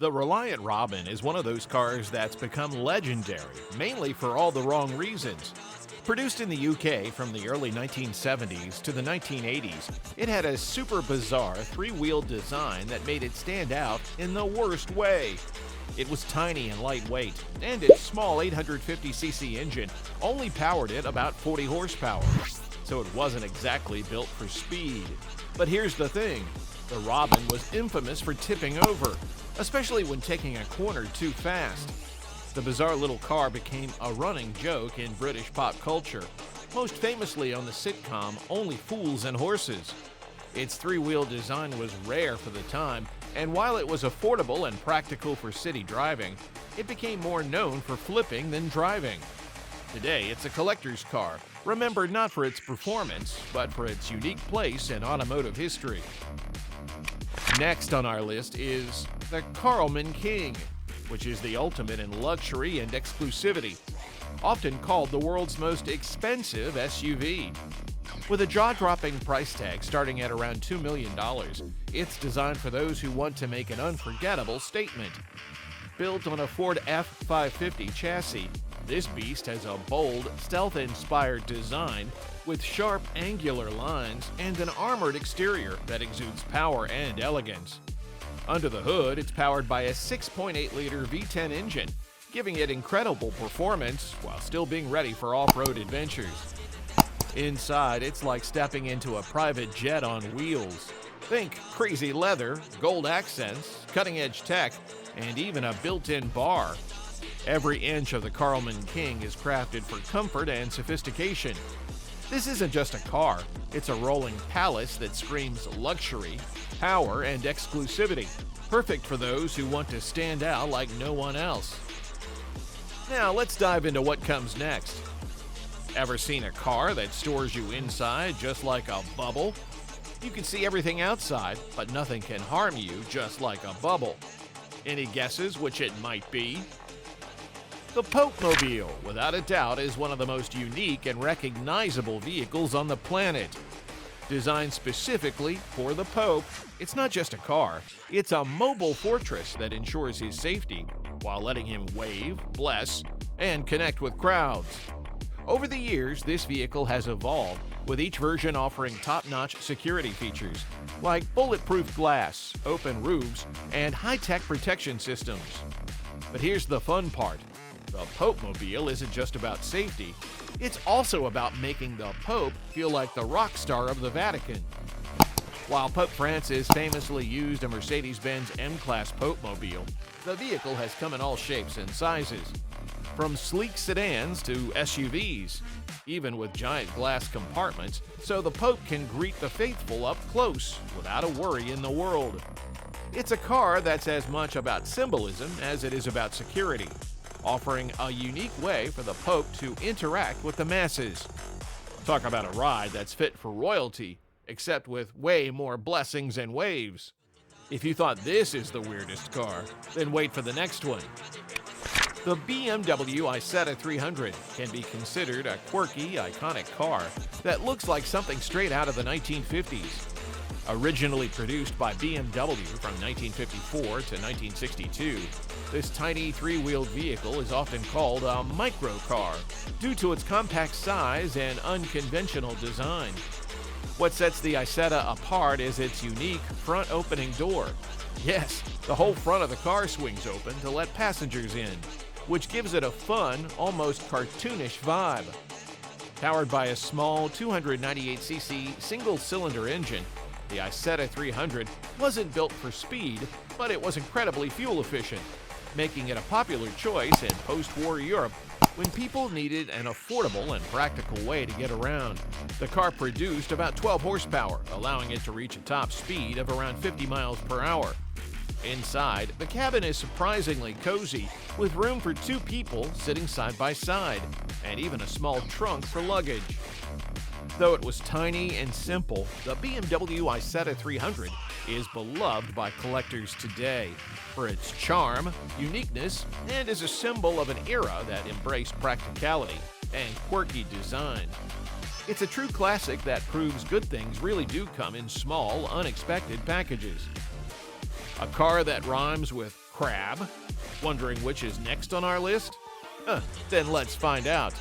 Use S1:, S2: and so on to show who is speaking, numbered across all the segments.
S1: The Reliant Robin is one of those cars that's become legendary, mainly for all the wrong reasons. Produced in the UK from the early 1970s to the 1980s, it had a super bizarre three-wheel design that made it stand out in the worst way. It was tiny and lightweight, and its small 850cc engine only powered it about 40 horsepower, so it wasn't exactly built for speed. But here's the thing, the Robin was infamous for tipping over, especially when taking a corner too fast. The bizarre little car became a running joke in British pop culture, most famously on the sitcom Only Fools and Horses. Its three-wheel design was rare for the time, and while it was affordable and practical for city driving, it became more known for flipping than driving. Today, it's a collector's car, remembered not for its performance, but for its unique place in automotive history. Next on our list is the Carman King, which is the ultimate in luxury and exclusivity, often called the world's most expensive SUV. With a jaw-dropping price tag starting at around $2 million, it's designed for those who want to make an unforgettable statement. Built on a Ford F-550 chassis, this beast has a bold, stealth-inspired design with sharp, angular lines and an armored exterior that exudes power and elegance. Under the hood, it's powered by a 6.8-liter V10 engine, giving it incredible performance while still being ready for off-road adventures. Inside, it's like stepping into a private jet on wheels. Think crazy leather, gold accents, cutting-edge tech, and even a built-in bar. Every inch of the Carman King is crafted for comfort and sophistication. This isn't just a car, it's a rolling palace that screams luxury, power, and exclusivity, perfect for those who want to stand out like no one else. Now let's dive into what comes next. Ever seen a car that stores you inside just like a bubble? You can see everything outside, but nothing can harm you just like a bubble. Any guesses which it might be? The Popemobile, without a doubt, is one of the most unique and recognizable vehicles on the planet. Designed specifically for the Pope, it's not just a car, it's a mobile fortress that ensures his safety while letting him wave, bless, and connect with crowds. Over the years, this vehicle has evolved, with each version offering top-notch security features like bulletproof glass, open roofs, and high-tech protection systems. But here's the fun part. The Popemobile isn't just about safety, it's also about making the Pope feel like the rock star of the Vatican. While Pope Francis famously used a Mercedes-Benz M-Class Popemobile, the vehicle has come in all shapes and sizes, from sleek sedans to SUVs, even with giant glass compartments, so the Pope can greet the faithful up close without a worry in the world. It's a car that's as much about symbolism as it is about security, offering a unique way for the Pope to interact with the masses. Talk about a ride that's fit for royalty, except with way more blessings and waves. If you thought this is the weirdest car, then wait for the next one. The BMW Isetta 300 can be considered a quirky, iconic car that looks like something straight out of the 1950s. Originally produced by BMW from 1954 to 1962, this tiny three-wheeled vehicle is often called a microcar due to its compact size and unconventional design. What sets the Isetta apart is its unique front opening door. Yes, the whole front of the car swings open to let passengers in, which gives it a fun, almost cartoonish vibe. Powered by a small 298cc single-cylinder engine, the Isetta 300 wasn't built for speed, but it was incredibly fuel efficient, making it a popular choice in post-war Europe when people needed an affordable and practical way to get around. The car produced about 12 horsepower, allowing it to reach a top speed of around 50 miles per hour. Inside, the cabin is surprisingly cozy, with room for two people sitting side by side, and even a small trunk for luggage. Though it was tiny and simple, the BMW Isetta 300 is beloved by collectors today for its charm, uniqueness, and as a symbol of an era that embraced practicality and quirky design. It's a true classic that proves good things really do come in small, unexpected packages. A car that rhymes with crab? Wondering which is next on our list? Then let's find out.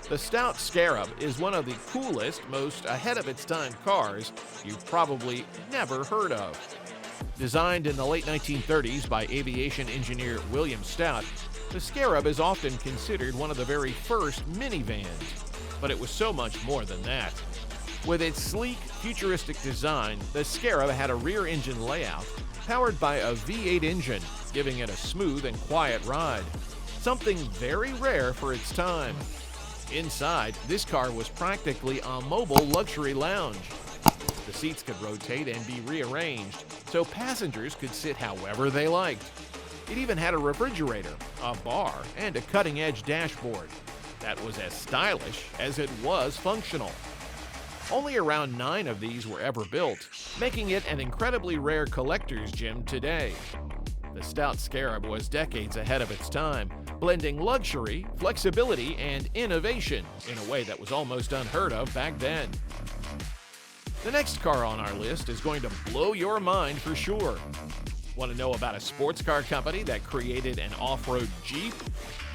S1: The Stout Scarab is one of the coolest, most ahead-of-its-time cars you've probably never heard of. Designed in the late 1930s by aviation engineer William Stout, the Scarab is often considered one of the very first minivans, but it was so much more than that. With its sleek, futuristic design, the Scarab had a rear engine layout powered by a V8 engine, giving it a smooth and quiet ride, something very rare for its time. Inside, this car was practically a mobile luxury lounge. The seats could rotate and be rearranged, so passengers could sit however they liked. It even had a refrigerator, a bar, and a cutting-edge dashboard that was as stylish as it was functional. Only around 9 of these were ever built, making it an incredibly rare collector's gem today. The Stout Scarab was decades ahead of its time, blending luxury, flexibility, and innovation in a way that was almost unheard of back then. The next car on our list is going to blow your mind for sure. Want to know about a sports car company that created an off-road Jeep?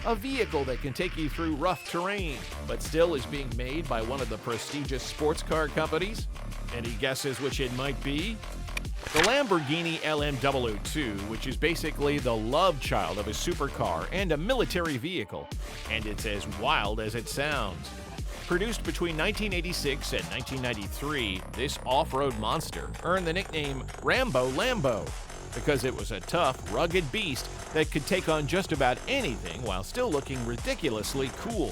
S1: A vehicle that can take you through rough terrain, but still is being made by one of the prestigious sports car companies? Any guesses which it might be? The Lamborghini LM2, which is basically the love child of a supercar and a military vehicle, and it's as wild as it sounds. Produced between 1986 and 1993, this off-road monster earned the nickname Rambo Lambo because it was a tough, rugged beast that could take on just about anything while still looking ridiculously cool.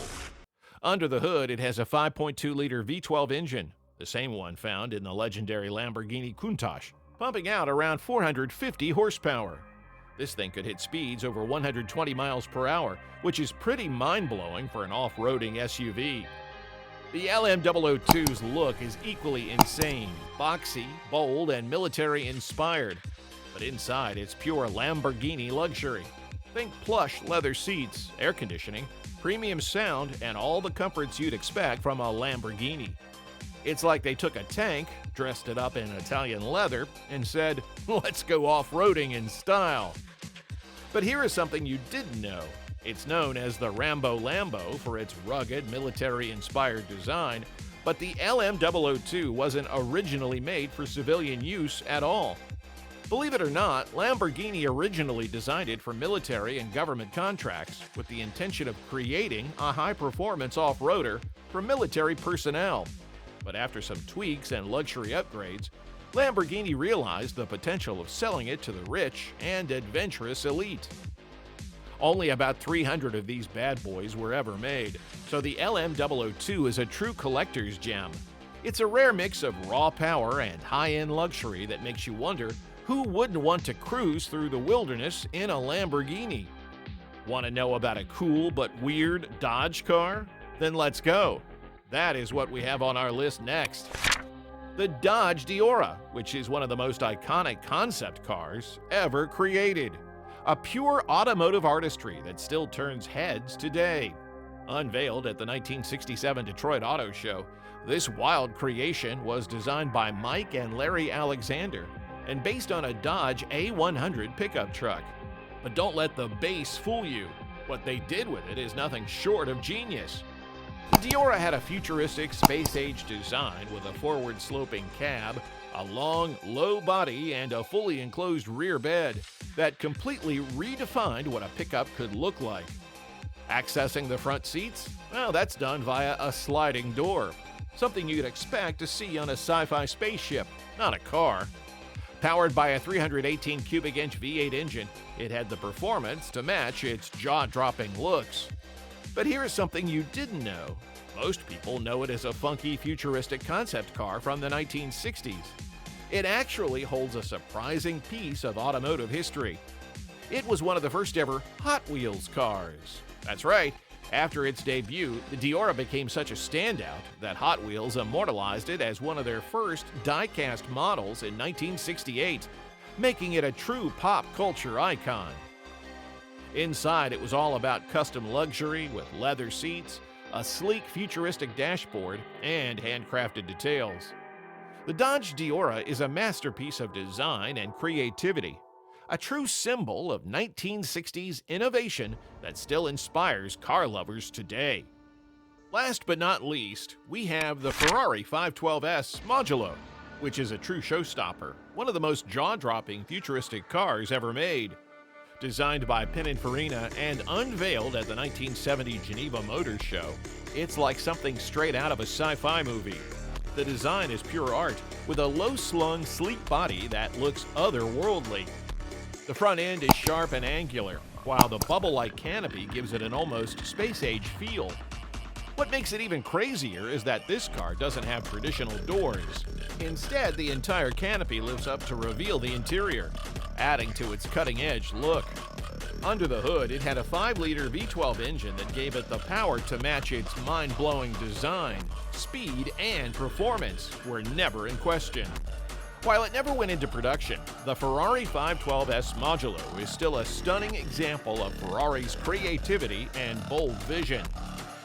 S1: Under the hood, it has a 5.2-liter V12 engine, the same one found in the legendary Lamborghini Countach, pumping out around 450 horsepower. This thing could hit speeds over 120 miles per hour, which is pretty mind-blowing for an off-roading SUV. The LM2's look is equally insane, boxy, bold, and military-inspired. But inside, it's pure Lamborghini luxury. Think plush leather seats, air conditioning, premium sound, and all the comforts you'd expect from a Lamborghini. It's like they took a tank, dressed it up in Italian leather, and said, let's go off-roading in style. But here is something you didn't know. It's known as the Rambo Lambo for its rugged, military-inspired design, but the LM2 wasn't originally made for civilian use at all. Believe it or not, Lamborghini originally designed it for military and government contracts with the intention of creating a high-performance off-roader for military personnel. But after some tweaks and luxury upgrades, Lamborghini realized the potential of selling it to the rich and adventurous elite. Only about 300 of these bad boys were ever made, so the LM2 is a true collector's gem. It's a rare mix of raw power and high-end luxury that makes you wonder who wouldn't want to cruise through the wilderness in a Lamborghini. Want to know about a cool but weird Dodge car? Then let's go. That is what we have on our list next. The Dodge Diora, which is one of the most iconic concept cars ever created. A pure automotive artistry that still turns heads today. Unveiled at the 1967 Detroit Auto Show, this wild creation was designed by Mike and Larry Alexander and based on a Dodge A100 pickup truck. But don't let the base fool you. What they did with it is nothing short of genius. The Diora had a futuristic space-age design with a forward-sloping cab, a long, low body, and a fully enclosed rear bed that completely redefined what a pickup could look like. Accessing the front seats? Well, that's done via a sliding door, something you'd expect to see on a sci-fi spaceship, not a car. Powered by a 318 cubic inch V8 engine, it had the performance to match its jaw-dropping looks. But here is something you didn't know. Most people know it as a funky, futuristic concept car from the 1960s. It actually holds a surprising piece of automotive history. It was one of the first ever Hot Wheels cars. That's right, after its debut, the Diora became such a standout that Hot Wheels immortalized it as one of their first die-cast models in 1968, making it a true pop culture icon. Inside, it was all about custom luxury with leather seats, a sleek futuristic dashboard, and handcrafted details. The Dodge Diora is a masterpiece of design and creativity, a true symbol of 1960s innovation that still inspires car lovers today. Last but not least, we have the Ferrari 512S Modulo, which is a true showstopper, one of the most jaw-dropping futuristic cars ever made. Designed by Pininfarina and unveiled at the 1970 Geneva Motor Show, it's like something straight out of a sci-fi movie. The design is pure art, with a low-slung, sleek body that looks otherworldly. The front end is sharp and angular, while the bubble-like canopy gives it an almost space-age feel. What makes it even crazier is that this car doesn't have traditional doors. Instead, the entire canopy lifts up to reveal the interior, adding to its cutting-edge look. Under the hood, it had a 5-liter V12 engine that gave it the power to match its mind-blowing design. Speed and performance were never in question. While it never went into production, the Ferrari 512S Modulo is still a stunning example of Ferrari's creativity and bold vision.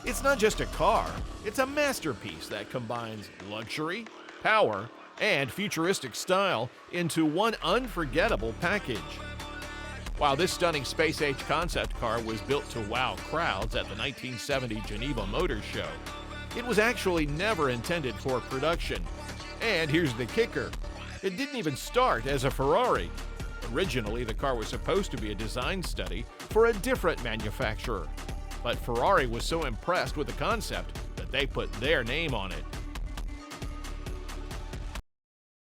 S1: It's not just a car, it's a masterpiece that combines luxury, power, and futuristic style into one unforgettable package. While this stunning space-age concept car was built to wow crowds at the 1970 Geneva Motor Show, it was actually never intended for production. And here's the kicker. It didn't even start as a Ferrari. Originally, the car was supposed to be a design study for a different manufacturer. But Ferrari was so impressed with the concept that they put their name on it.